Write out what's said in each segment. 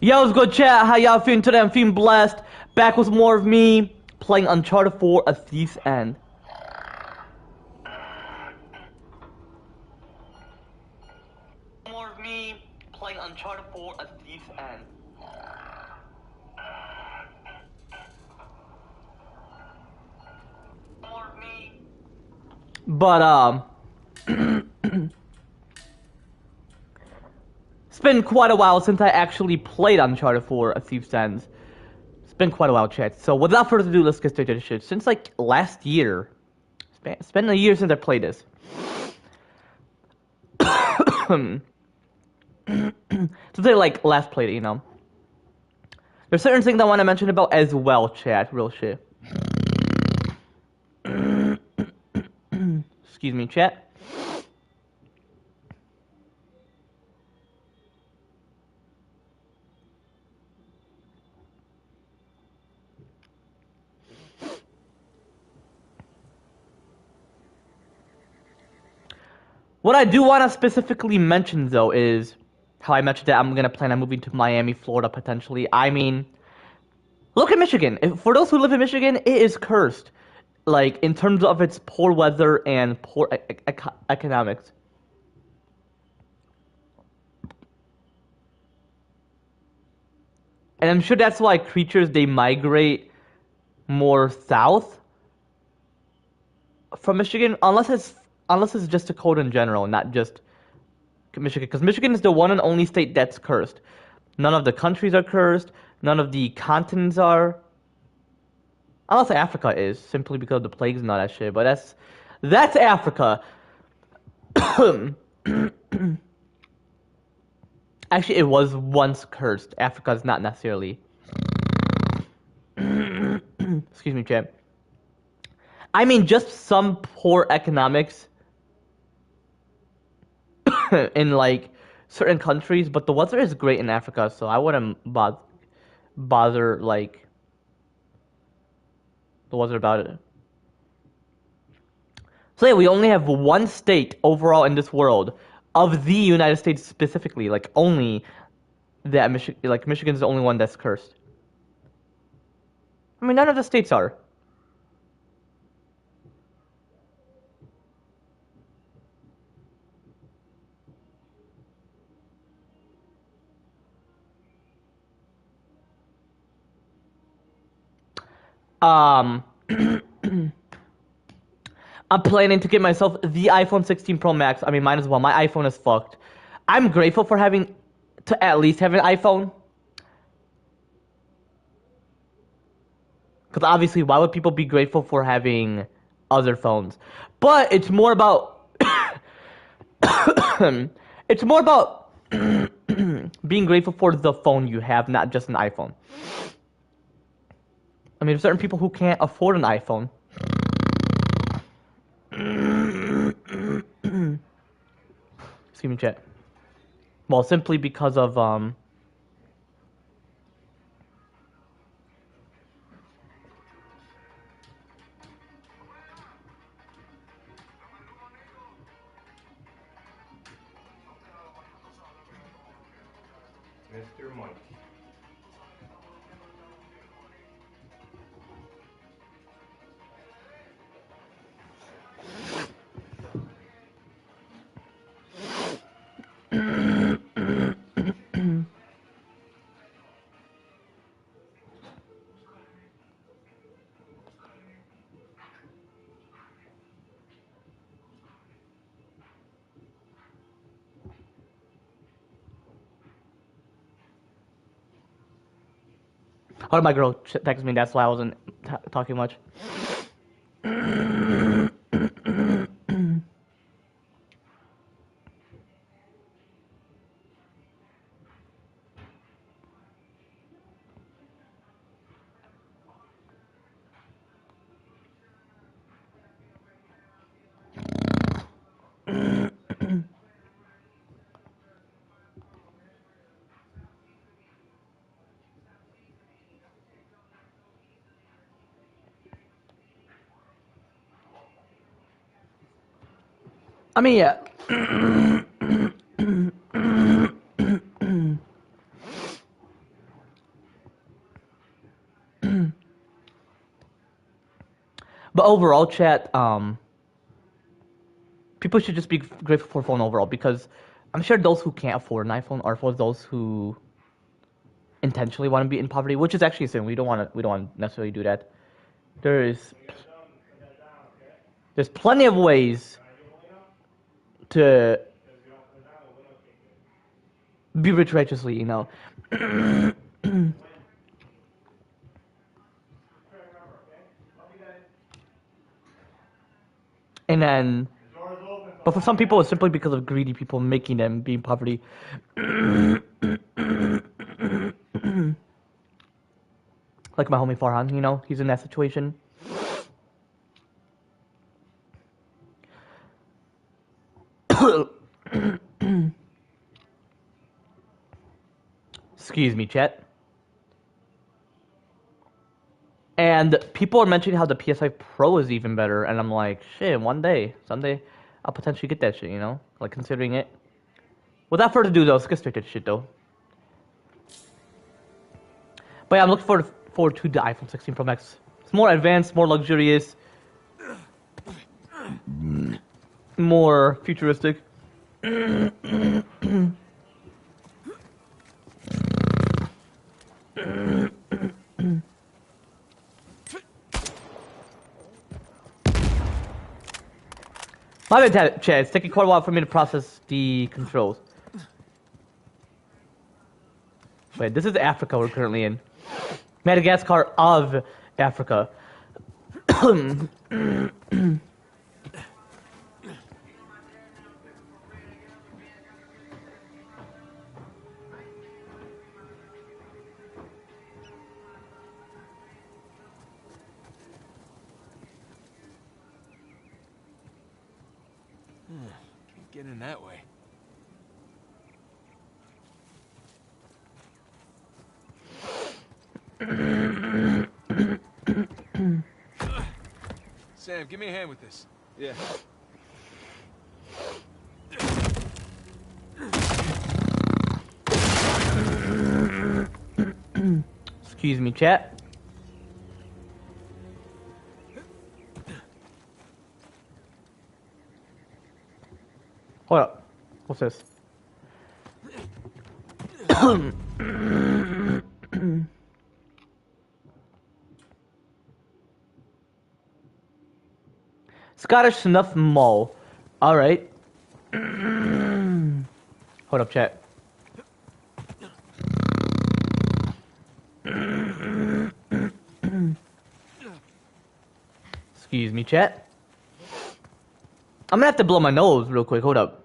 Yo, what's good, chat? How y'all feeling today? I'm feeling blessed. Back with more of me playing Uncharted 4: A Thief's End. More of me playing Uncharted 4: A Thief's End. More of me. But it's been quite a while since I actually played Uncharted 4: A Thief's End. It's been quite a while, chat. So without further ado, let's get straight to the shit. Since like last year, it's been a year since I played this. Since I like last played it, you know. There's certain things I want to mention about as well, chat. Real shit. Excuse me, chat. What I do want to specifically mention, though, is how I mentioned that I'm going to plan on moving to Miami, Florida, potentially. I mean, look at Michigan. For those who live in Michigan, it is cursed. Like, in terms of its poor weather and poor economics. And I'm sure that's why creatures, they migrate more south from Michigan, unless it's just a code in general, not just Michigan, because Michigan is the one and only state that's cursed. None of the countries are cursed. None of the continents are. Unless Africa is, simply because of the plagues and all that shit. But that's Africa. Actually, it was once cursed. Africa is not necessarily. Excuse me, champ. I mean, just some poor economics in like certain countries, but the weather is great in Africa, so I wouldn't bother like the weather about it. So yeah, we only have one state overall in this world of the United States specifically, like only that Michigan's the only one that's cursed. I mean, none of the states are. Um, I'm planning to get myself the iPhone 16 Pro Max. I mean, mine as well. My iPhone is fucked. I'm grateful for having to at least have an iPhone. Because obviously, why would people be grateful for having other phones? But it's more about it's more about being grateful for the phone you have, not just an iPhone. I mean, there's certain people who can't afford an iPhone. Excuse me, chat. Well, simply because of Mr. Monkey. Or my girl texted me. That's why I wasn't talking much. I mean, yeah. But overall, chat, people should just be grateful for phone overall because I'm sure those who can't afford an iPhone are for those who intentionally want to be in poverty, which is actually a sin. We don't want to necessarily do that. There's there's plenty of ways to be rich righteously, you know. And then, but for some people, it's simply because of greedy people making them be in poverty. Like my homie Farhan, you know, he's in that situation. Excuse me, chat. And people are mentioning how the PS5 Pro is even better, and I'm like, shit, one day, someday, I'll potentially get that shit, you know? Like, considering it. Without further ado, though, let's get straight to the shit, though. But yeah, I'm looking forward to the iPhone 16 Pro Max. It's more advanced, more luxurious, more futuristic. My bad, chat. It's taking quite a while for me to process the controls. Wait, this is Africa we're currently in. Madagascar of Africa. Get in that way. Sam, give me a hand with this. Yeah. Excuse me, chat. Hold up. What's this? Scottish Snuff Mall. Alright. Hold up, chat. Excuse me, chat. I'm gonna have to blow my nose real quick. Hold up.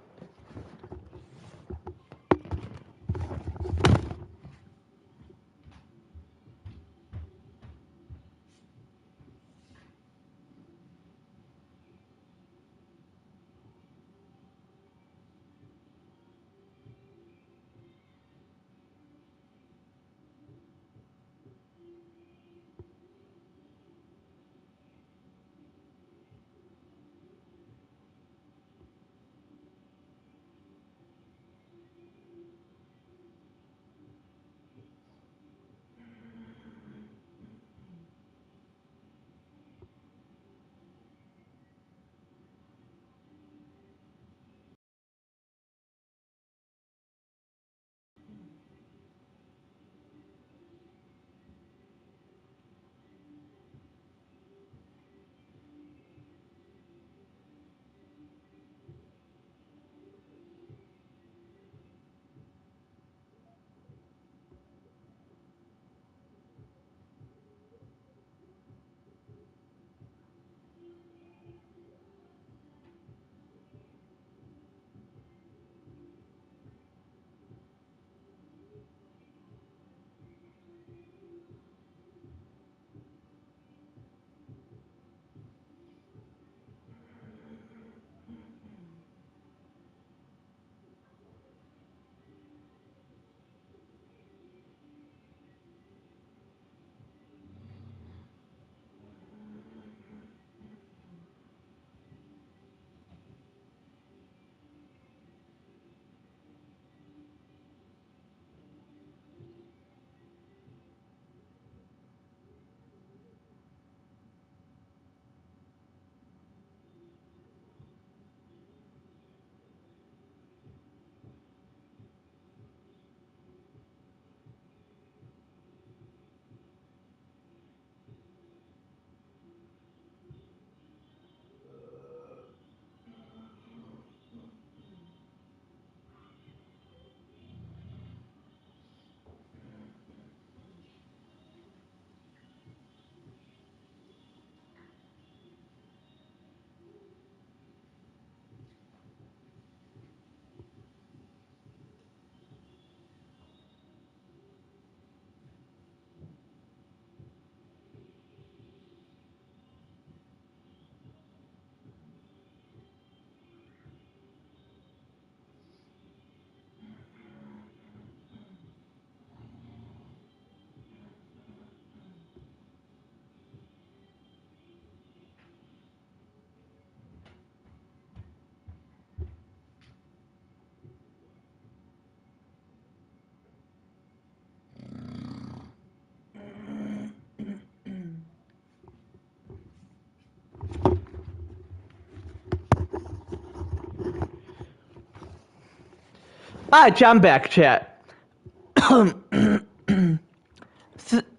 Alright, chat, I'm back, chat.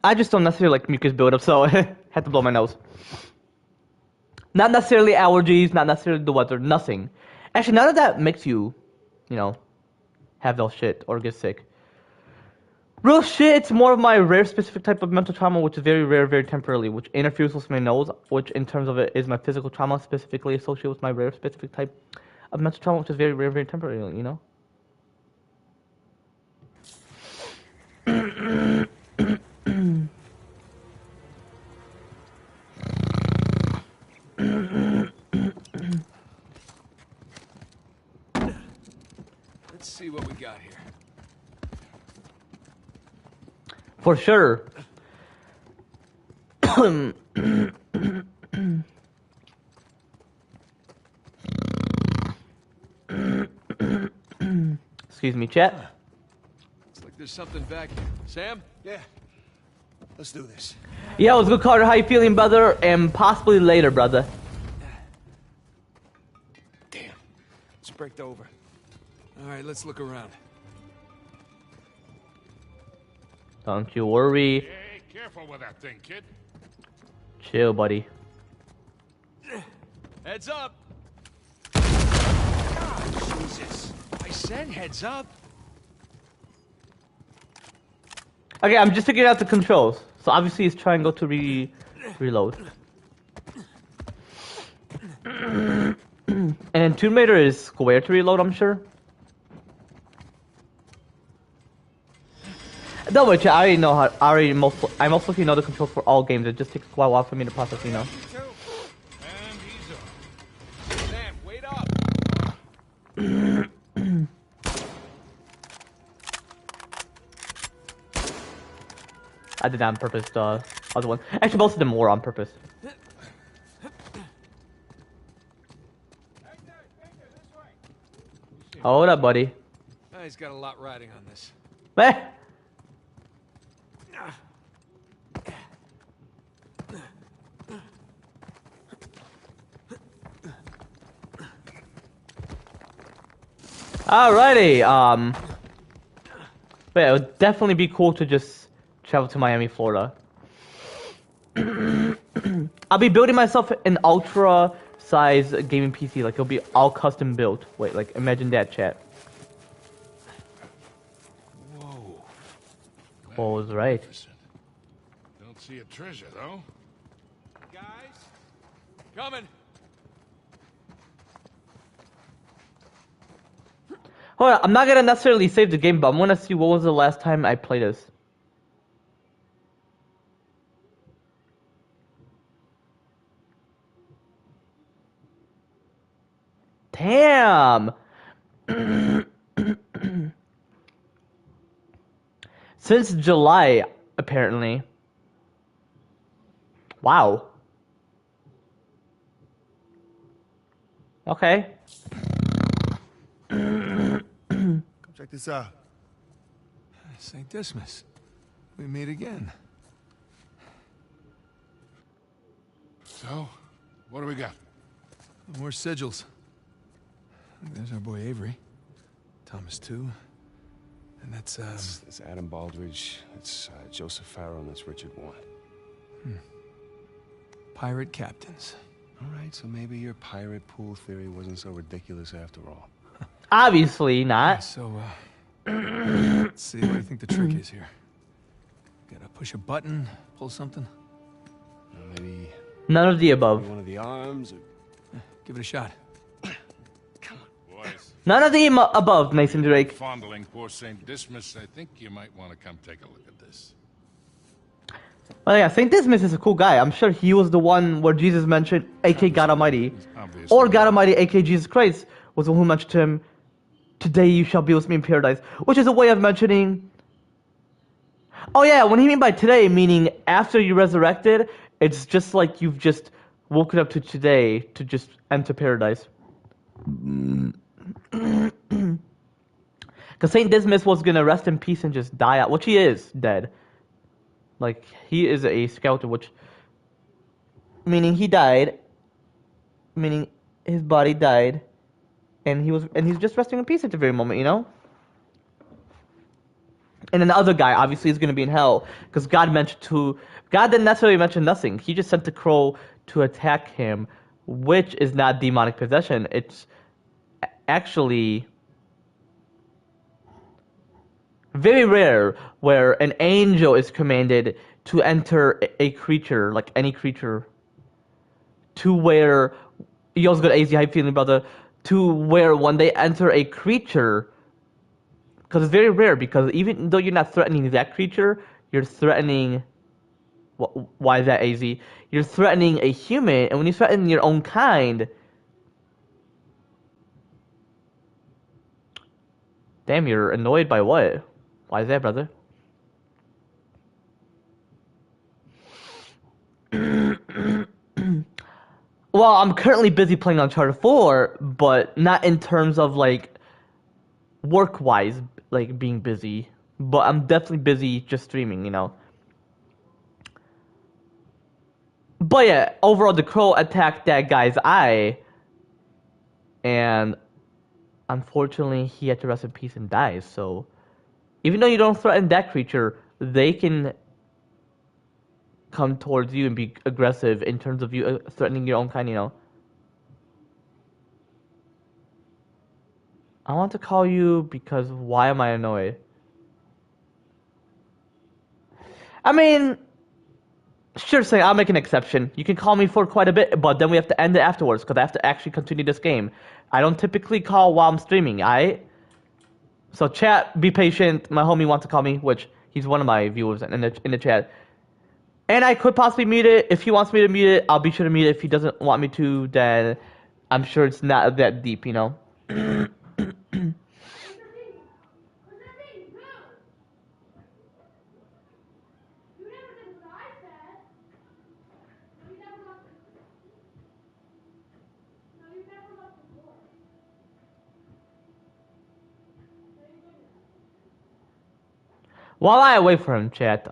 I just don't necessarily like mucus buildup, so I had to blow my nose. Not necessarily allergies, not necessarily the weather, nothing. Actually, none of that makes you, you know, have those shit or get sick. Real shit, it's more of my rare specific type of mental trauma, which is very rare, very temporarily, which interferes with my nose, which in terms of it is my physical trauma specifically associated with my rare specific type of mental trauma, which is very rare, very temporarily, you know? Let's see what we got here. For sure. Excuse me, chat. Looks like there's something back here. Sam? Yeah. Let's do this. Yeah, what's good, Carter? How you feeling, brother? And possibly later, brother. Damn. It's braked over. All right, let's look around. Don't you worry. Hey, careful with that thing, kid. Chill, buddy. Heads up! God, Jesus. I said heads up. Okay, I'm just figuring out the controls. So obviously it's triangle to reload. And then Tomb Raider is square to reload, I'm sure. Don't worry, chat, I already know how. I most likely know the controls for all games. It just takes a while for me to process, you know. And he's up. Sam, wait up! I did that on purpose, the other one. Actually, most of them were on purpose. Hold up, buddy. Oh, he's got a lot riding on this. Eh. Alrighty, but it would definitely be cool to just travel to Miami, Florida. I'll be building myself an ultra size gaming PC, like it'll be all custom built. Wait, like imagine that, chat. Whoa. Paul was right. Don't see a treasure, though. Guys? Coming! Hold on, I'm not gonna necessarily save the game, but I'm gonna see what was the last time I played this. Damn! Since July, apparently. Wow. Okay. Come check this out. St. Dismas. We meet again. So, what do we got? More sigils. There's our boy Avery. Thomas, too. And that's, That's Adam Baldridge. That's Joseph Farrow, and that's Richard Watt. pirate captains. All right, so maybe your pirate pool theory wasn't so ridiculous after all. Obviously not. So, let's see, what do you think the trick is here? Gotta push a button, pull something? Maybe None of the above. one of the arms, or... Give it a shot. Boys, None of the above, Mason Drake. fondling poor St. Dismas, I think you might want to come take a look at this. Well, yeah, St. Dismas is a cool guy. I'm sure he was the one where Jesus mentioned, aka God Almighty. Obviously. Or God Almighty, aka Jesus Christ, was the one who mentioned to him, today you shall be with me in paradise. Which is a way of mentioning... Oh yeah, when he mean by today, meaning after you resurrected, it's just like you've just woken up to today to just enter paradise. Because St. Dismas was gonna rest in peace and just die out, which he is dead. Like, he is a skeleton, which... Meaning he died. Meaning his body died. And he's just resting in peace at the very moment, you know? And then the other guy obviously is going to be in hell because God didn't necessarily mention nothing. He just sent the crow to attack him, which is not demonic possession. It's actually very rare where an angel is commanded to enter a creature, like any creature, to where yo's good AZ, how you feeling, brother? To where when they enter a creature, because it's very rare, because even though you're not threatening that creature, you're threatening. Why is that AZ? You're threatening a human, and when you threaten your own kind, damn, you're annoyed by what? Why is that, brother? Well, I'm currently busy playing Uncharted 4, but not in terms of like work-wise, like being busy. But I'm definitely busy just streaming, you know. But yeah, overall, the crow attacked that guy's eye, and unfortunately, he had to rest in peace and die. So, even though you don't threaten that creature, they can come towards you and be aggressive in terms of you threatening your own kind, you know. I want to call you because why am I annoyed? I mean, sure, say I'll make an exception. You can call me for quite a bit, but then we have to end it afterwards because I have to actually continue this game. I don't typically call while I'm streaming, alright? So chat, be patient. My homie wants to call me, which he's one of my viewers in the chat. And I could possibly mute it. If he wants me to mute it, I'll be sure to mute it. If he doesn't want me to, then I'm sure it's not that deep, you know? While I wait for him, chat,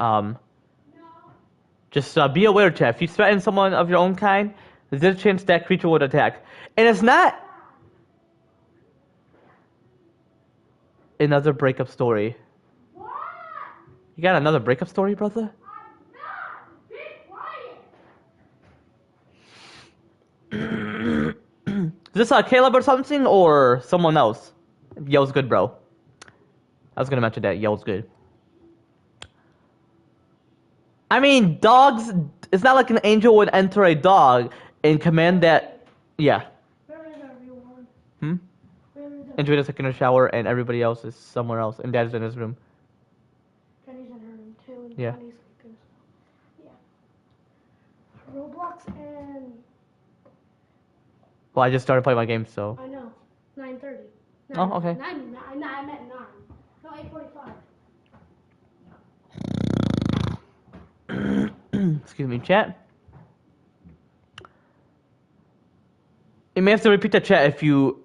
just be aware, chat. If you threaten someone of your own kind, there's a chance that creature would attack. And it's not another breakup story. What? You got another breakup story, brother? Is this Caleb or something, or someone else? Yo's good, bro. I was gonna mention that. Yo's good. I mean, dogs. It's not like an angel would enter a dog and command that. Yeah. Hmm? Enjoy the second shower, and everybody else is somewhere else, and Dad's in his room. Jenny's in her room too, and Yeah. Bonnie's sleeping. So, yeah. Roblox and Well, I just started playing my game, so. I know 9:30. Oh, okay. 9. I meant 9. No, 8:45. Excuse me, chat. You may have to repeat the chat if you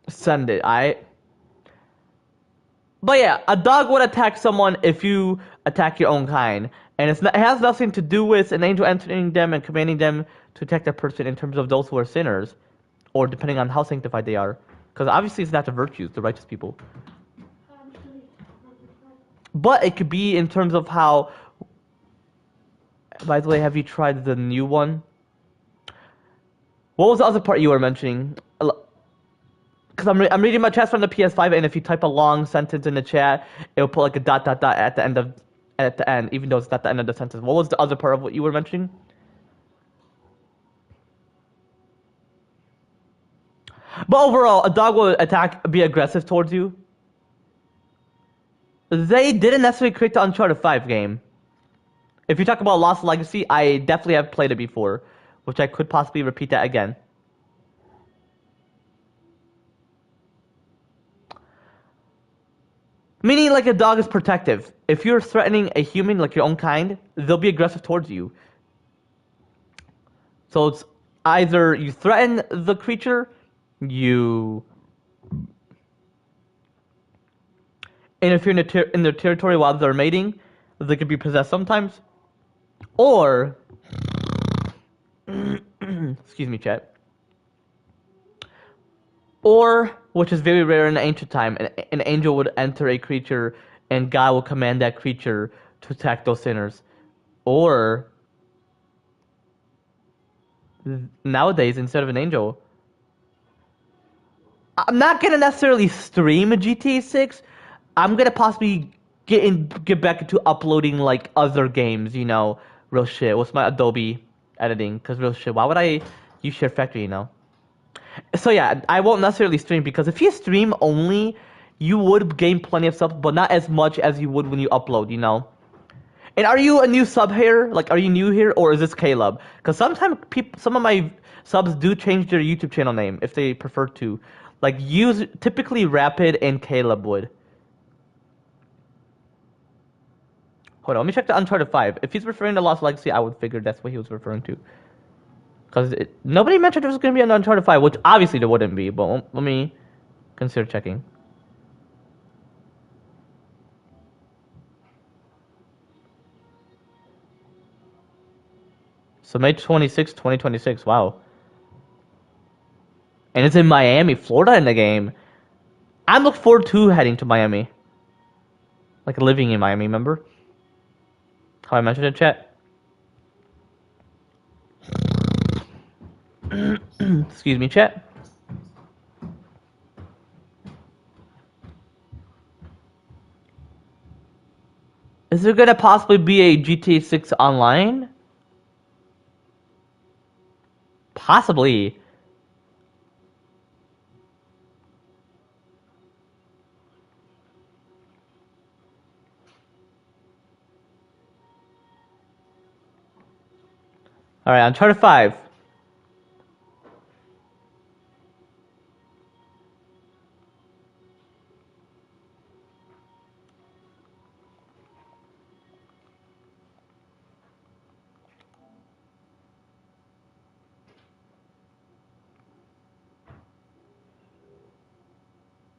send it, alright? But yeah, a dog would attack someone if you attack your own kind. And it has nothing to do with an angel entering them and commanding them to attack that person in terms of those who are sinners. Or depending on how sanctified they are. Because obviously it's not the virtues, the righteous people. But it could be in terms of how... By the way, have you tried the new one? What was the other part you were mentioning? Because I'm reading my chat from the PS5, and if you type a long sentence in the chat, it'll put like a ... at the end, even though it's not the end of the sentence. What was the other part of what you were mentioning? But overall, a dog will be aggressive towards you. They didn't necessarily create the Uncharted 5 game. If you talk about Lost Legacy, I definitely have played it before, which I could possibly repeat that again. Meaning, like, a dog is protective. If you're threatening a human, like your own kind, they'll be aggressive towards you. So it's either you threaten the creature, you interfere in their territory while they're mating, they could be possessed sometimes, or excuse me, chat. Or, which is very rare in ancient time, an angel would enter a creature and God will command that creature to attack those sinners. Or nowadays, instead of an angel, I'm not gonna necessarily stream a GTA 6. I'm gonna possibly get back into uploading like other games. Real shit. What's my Adobe editing? Cause real shit. Why would I use Share Factory? So yeah, I won't necessarily stream because if you stream only, you would gain plenty of subs, but not as much as you would when you upload. And are you a new sub here? Like, are you new here, or is this Caleb? Because sometimes some of my subs do change their YouTube channel name if they prefer to. Like, use typically Rapid and Caleb would. Hold on, let me check the Uncharted 5. If he's referring to Lost Legacy, I would figure that's what he was referring to. Because nobody mentioned there was going to be an Uncharted 5, which obviously there wouldn't be, but let me consider checking. So May 26, 2026, wow. And it's in Miami, Florida in the game. I'm looking forward to heading to Miami. Like living in Miami, remember? How I mentioned in chat. Excuse me, chat. Is there gonna possibly be a GTA 6 online? Possibly. Alright, Uncharted 5.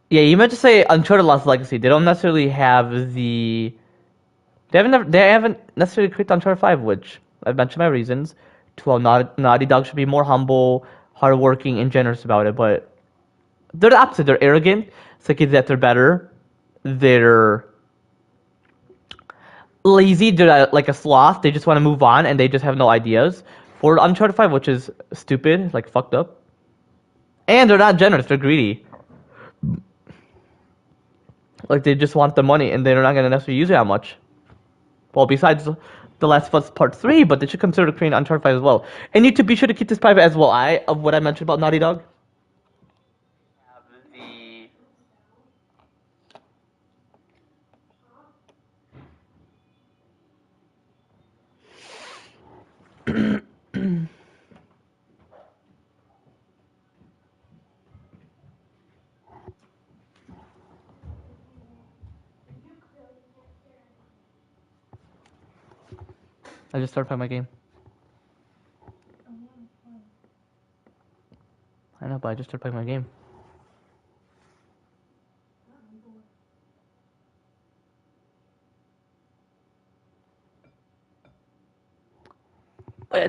Yeah, you meant to say Uncharted Lost Legacy. They don't necessarily have the... They haven't necessarily created Uncharted 5, which I've mentioned my reasons. Naughty Dog should be more humble, hardworking, and generous about it, but they're the opposite. They're arrogant, thinking that they're better. They're lazy. They're like a sloth. They just want to move on, and they just have no ideas for Uncharted 5, which is stupid, like fucked up. And they're not generous. They're greedy. Like they just want the money, and they're not gonna necessarily use it that much. Well, besides The Last of Us Part 3, but they should consider creating Uncharted 5 as well. And you to be sure to keep this private as well. Of what I mentioned about Naughty Dog. I just started playing my game. I know, but I just started playing my game.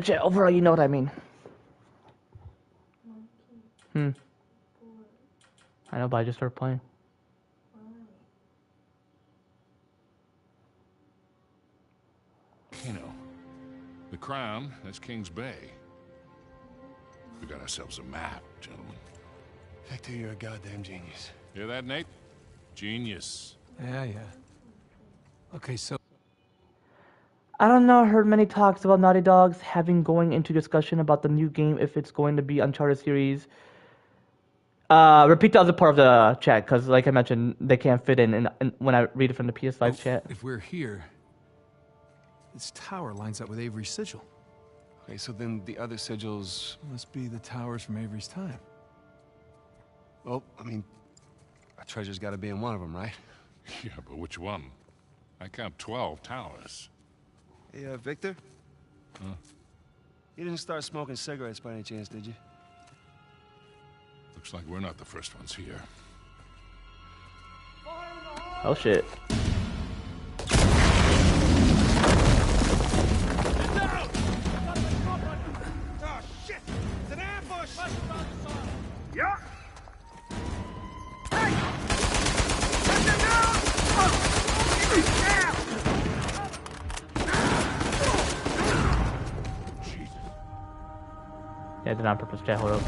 Yeah, overall, you know what I mean. I know, but I just started playing. The Crown, that's King's Bay. We got ourselves a map, gentlemen. Victor, you're a goddamn genius. Hear that, Nate? Genius. Yeah. Okay, so... I don't know, I heard many talks about Naughty Dogs going into discussion about the new game if it's going to be Uncharted series. Repeat the other part of the chat, because like I mentioned, they can't fit in when I read it from the PS5 chat. If we're here, this tower lines up with Avery's sigil. Okay, so then the other sigils... Must be the towers from Avery's time. Well, I mean, a treasure's gotta be in one of them, right? Yeah, but which one? I count 12 towers. Hey, Victor? Huh? You didn't start smoking cigarettes by any chance, did you? Looks like we're not the first ones here. Oh shit. Oh, shit! It's an ambush! Yeah! Hey! Get them down! did it on purpose. Chat, hold up.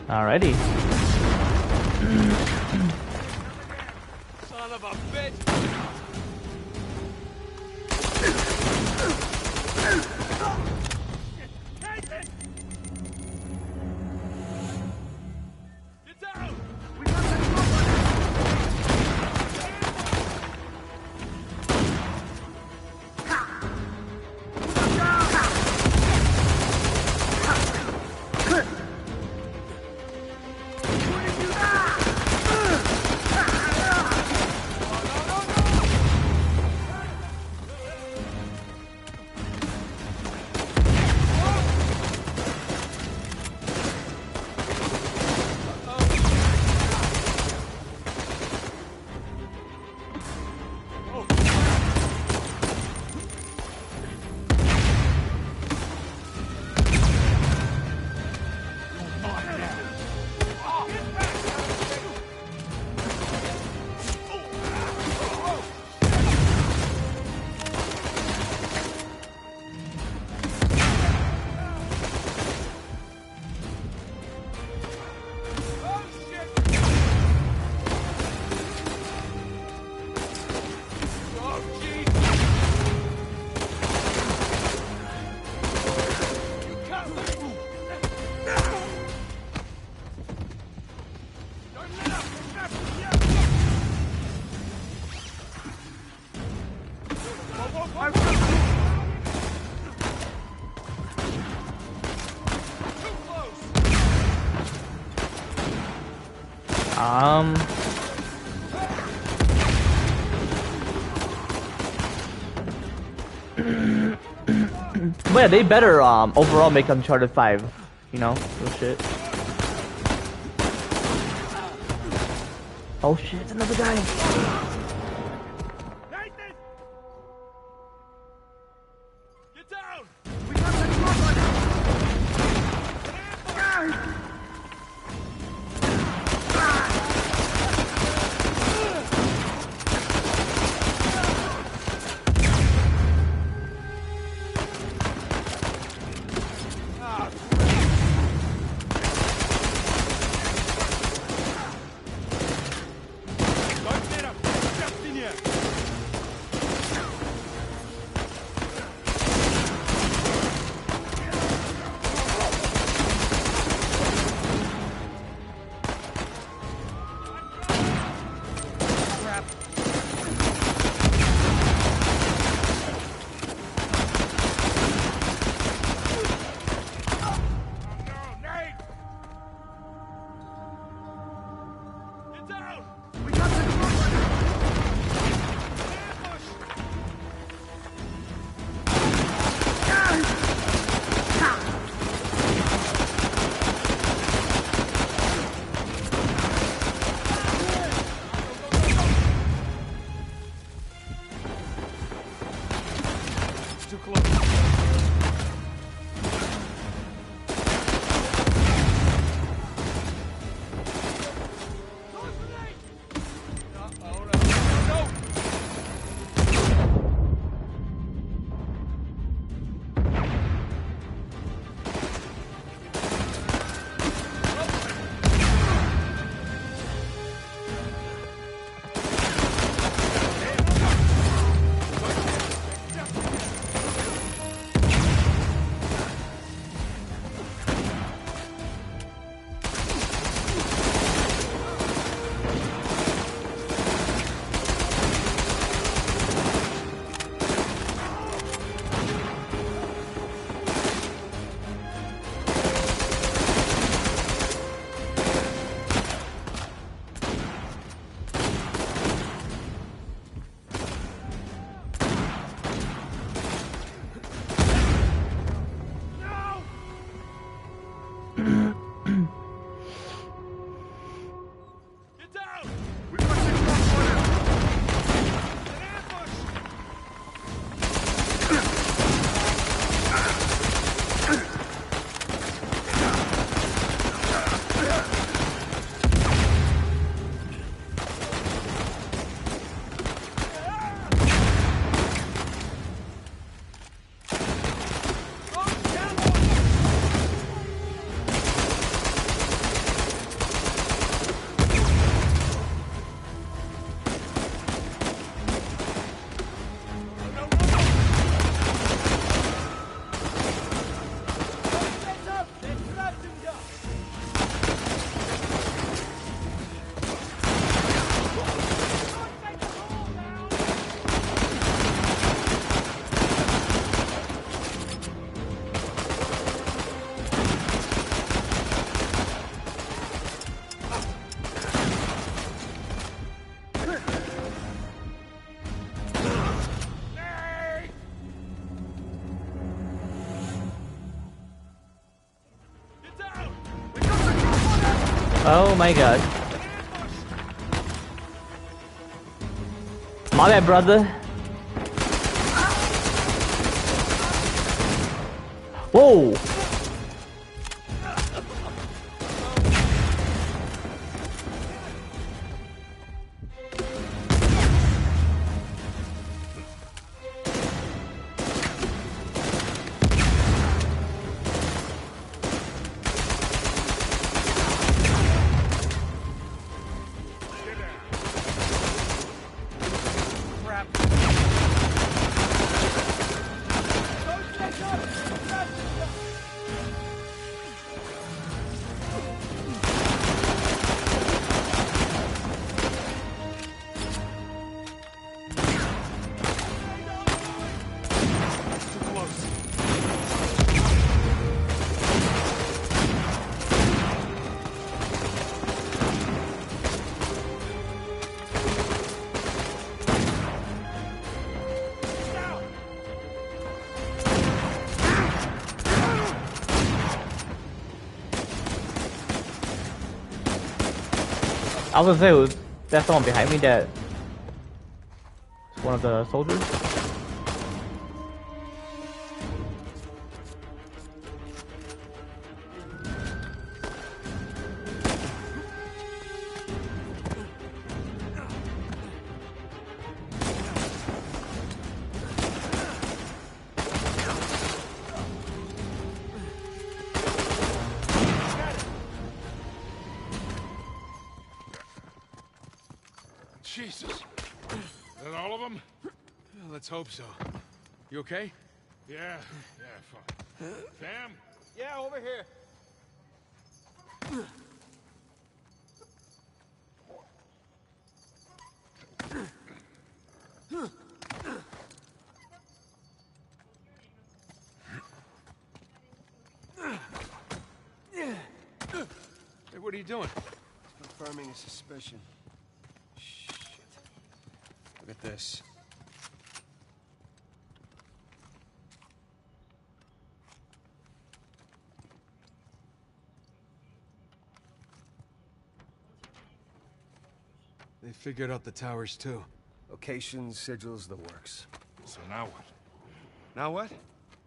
Alrighty. Son of a bitch! Nathan! Get down! We got the But yeah, they better overall make Uncharted 5, you know, real shit. Oh shit, it's another guy. Nathan! Get down! Don't let him! Oh my god. My bad, brother. Whoa! I was gonna say, that's someone behind me that is one of the soldiers. Jesus. Is that all of them? Well, let's hope so. You okay? Yeah, fine. Sam? Yeah, over here. Hey, what are you doing? Confirming a suspicion. Shit. Look at this. They figured out the towers too. Locations, sigils, the works. So now what? Now what?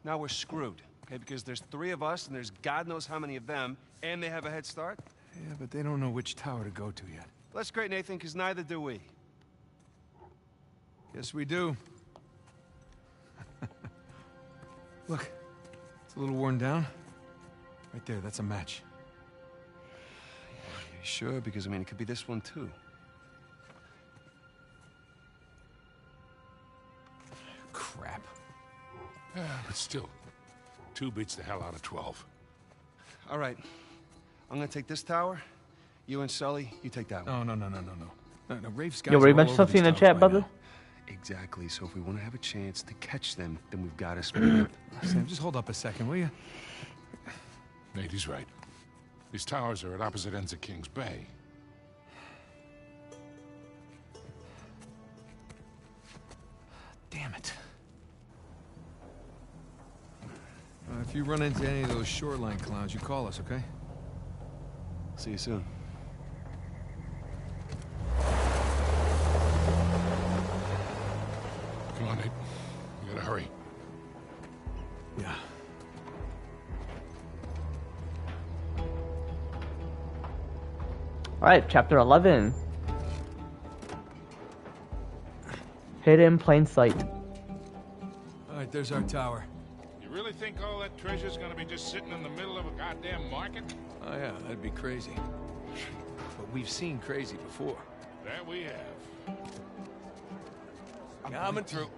Now we're screwed. Okay, because there's 3 of us and there's God knows how many of them, and they have a head start? Yeah, but they don't know which tower to go to yet. That's great, Nathan, because neither do we. Yes, we do. Look, it's a little worn down. Right there, that's a match. You sure? Because, I mean, it could be this one, too. Crap. But still, 2 beats the hell out of 12. All right. I'm gonna take this tower. You and Sully, you take that one. No. No, Rafe's guys Yo, were you are all mentioning over something in the these chat, towers by brother? now. Exactly. So if we want to have a chance to catch them, then we've got to split up. Sam, just hold up a second, will you? Nate, he's right. These towers are at opposite ends of King's Bay. Damn it. If you run into any of those shoreline clowns, you call us, okay? See you soon. Come on, Nate. We gotta hurry. Yeah. Alright, chapter 11. Hidden in plain sight. All right, there's our tower. You really think all that treasure's gonna be just sitting in the middle of a goddamn market? Oh yeah, that'd be crazy. But we've seen crazy before. That we have. Coming through.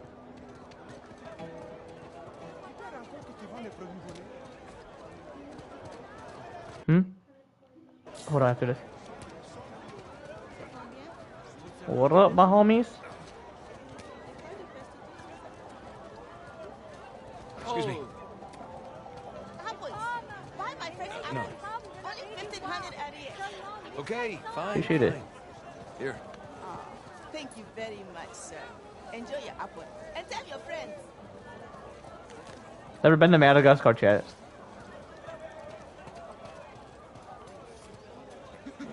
Hold on after this. What up, my homies? Excuse me. Buy my friend's No. Only 1,500 at it. Okay, fine. Appreciate it. fine. Here. Thank you very much, sir. Enjoy your apple. And tell your friends. Never been to Madagascar, chat.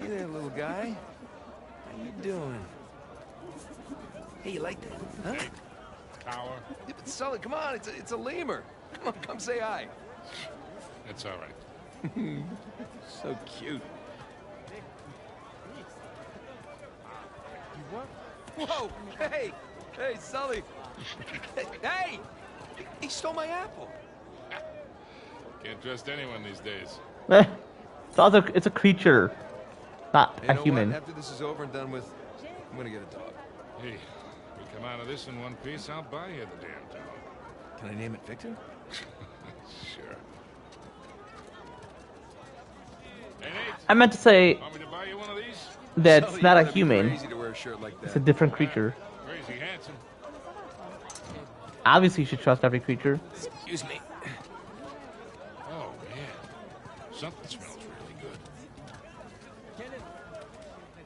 Hey there, little guy. How you doing? Hey, you like that? Huh? Tower. Yeah, but Sully, come on, it's a lemur. Come on, come say hi. That's all right. So cute. Whoa! Hey! Hey, Sully! Hey! He stole my apple. Can't trust anyone these days. It's a creature, not You a know human. what? After this is over and done with, I'm gonna get a dog. Hey, we come out of this in one piece, I'll buy you the damn dog. Can I name it Victor? Sure. Hey, Nate, I meant to say want me to buy you one of these? that it's Sully, not you a gotta be human. crazy to wear a shirt like It's a that. different creature. Crazy handsome. Obviously, you should trust every creature. Excuse me. Oh, man. Something smells really good.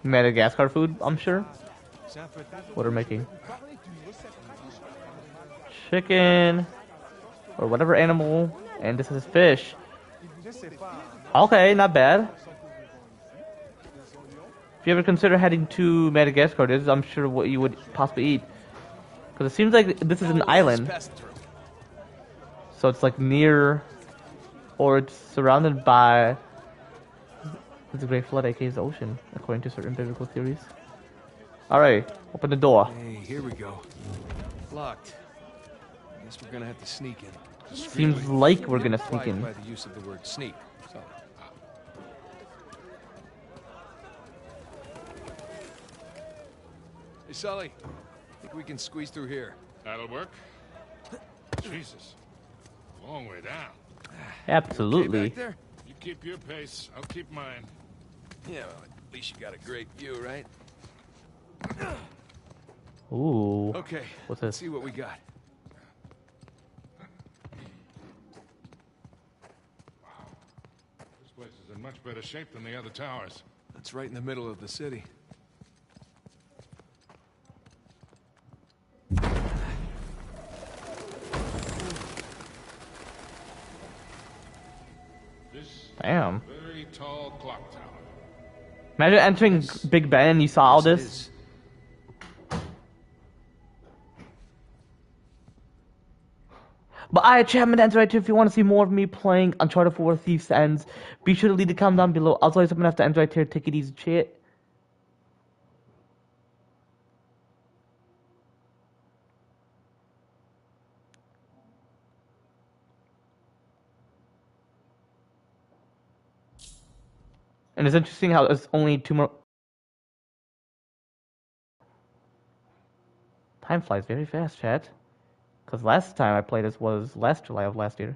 Madagascar food, I'm sure. What are making? Chicken. Or whatever animal. And this is fish. Okay, not bad. If you ever consider heading to Madagascar, this is, I'm sure, what you would possibly eat. Because it seems like this is an island. So it's like near, or it's surrounded by the Great Flood, aka the ocean, according to certain biblical theories. Alright, open the door. Hey, here we go. Locked. Guess we're gonna have to sneak in. Seems like we're gonna sneak Implied in. by the use of the word sneak. So. Hey, Sully. Think we can squeeze through here? That'll work. Jesus. Long way down. Okay, Absolutely. back there? You keep your pace, I'll keep mine. Yeah, well, at least you got a great view, right? Ooh. Okay, What's let's this? see what we got. This place is in much better shape than the other towers. That's right in the middle of the city. This Damn. very tall clock tower. Imagine entering Big Ben and you saw all Yes, it this. is. But I chat ends right here. If you want to see more of me playing Uncharted 4 Thief's Ends, be sure to leave a comment down below. Otherwise, I'm gonna have to end right here. Take it easy, chat. And it's interesting how it's only 2 more. Time flies very fast, chat. Because last time I played this was last July of last year.